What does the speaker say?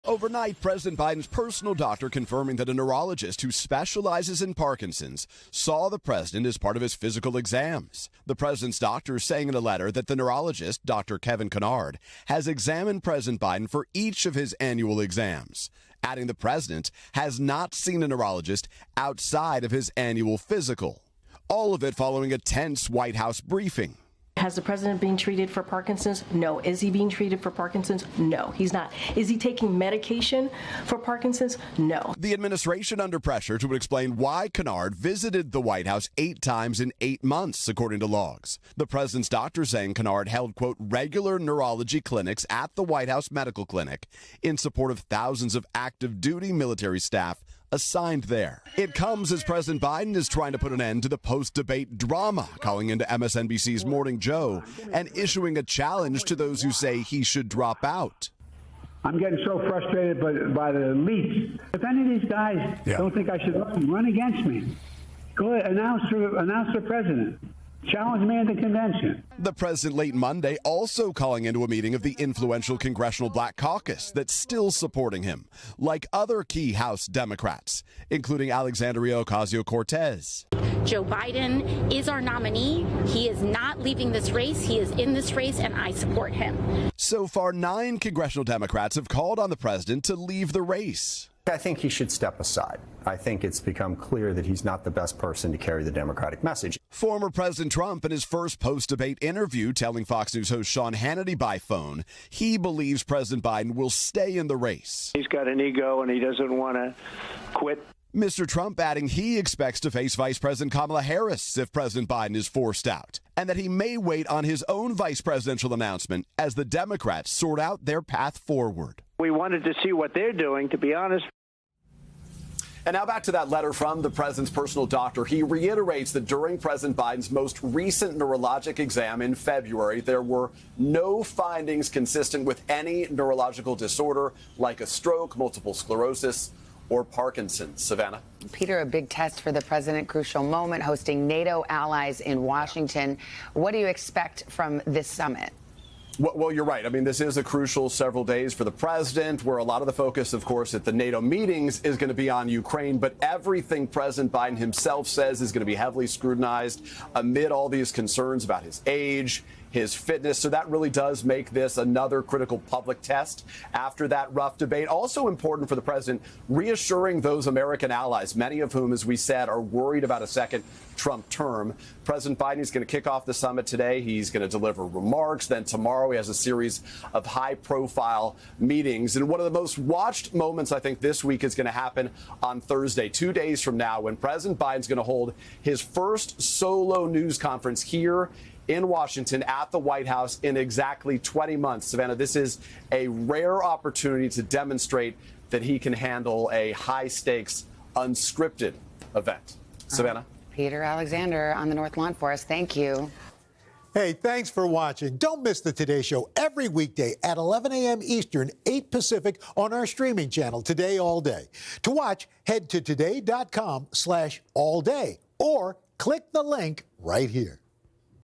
Overnight, President Biden's personal doctor confirming that a neurologist who specializes in Parkinson's saw the president as part of his physical exams. The president's doctor saying in a letter that the neurologist, Dr. Kevin Kennard, has examined President Biden for each of his annual exams, adding the president has not seen a neurologist outside of his annual physical. All of it following a tense White House briefing. Has the president been treated for Parkinson's? No. Is he being treated for Parkinson's? No, he's not. Is he taking medication for Parkinson's? No. The administration under pressure to explain why Kennard visited the White House 8 times in 8 months, according to logs. The president's doctor saying Kennard held, quote, regular neurology clinics at the White House Medical Clinic in support of thousands of active duty military staff assigned there. It comes as President Biden is trying to put an end to the post-debate drama, calling into MSNBC's Morning Joe and issuing a challenge to those who say he should drop out. I'm getting so frustrated by the elites. If any of these guys don't think I should run against me, go ahead, announce the president. Challenge me at the convention. The president late Monday also calling into a meeting of the influential Congressional Black Caucus that's still supporting him, like other key House Democrats, including Alexandria Ocasio-Cortez. Joe Biden is our nominee. He is not leaving this race. He is in this race, and I support him. So far, 9 congressional Democrats have called on the president to leave the race. I think he should step aside. I think it's become clear that he's not the best person to carry the Democratic message. Former President Trump, in his first post-debate interview, telling Fox News host Sean Hannity by phone, he believes President Biden will stay in the race. He's got an ego and he doesn't want to quit. Mr. Trump adding he expects to face Vice President Kamala Harris if President Biden is forced out, and that he may wait on his own vice presidential announcement as the Democrats sort out their path forward. We wanted to see what they're doing, to be honest. And now back to that letter from the president's personal doctor. He reiterates that during President Biden's most recent neurologic exam in February, there were no findings consistent with any neurological disorder like a stroke, multiple sclerosis, or Parkinson's. Savannah? Peter, a big test for the president, crucial moment, hosting NATO allies in Washington. What do you expect from this summit? Well, you're right. I mean, this is a crucial several days for the president, where a lot of the focus, of course, at the NATO meetings is going to be on Ukraine. But everything President Biden himself says is going to be heavily scrutinized amid all these concerns about his age, his fitness. So that really does make this another critical public test after that rough debate. Also important for the president, reassuring those American allies, many of whom, as we said, are worried about a second Trump term. President Biden is going to kick off the summit today. He's going to deliver remarks. Then tomorrow he has a series of high-profile meetings. And one of the most watched moments, I think, this week is going to happen on Thursday, 2 days from now, when President Biden's going to hold his first solo news conference here in Washington at the White House in exactly 20 months. Savannah, this is a rare opportunity to demonstrate that he can handle a high-stakes, unscripted event. Savannah? Peter Alexander on the North Lawn for us. Thank you. Hey, thanks for watching. Don't miss the Today Show every weekday at 11 a.m. Eastern, 8 Pacific on our streaming channel, Today All Day. To watch, head to today.com/allday or click the link right here.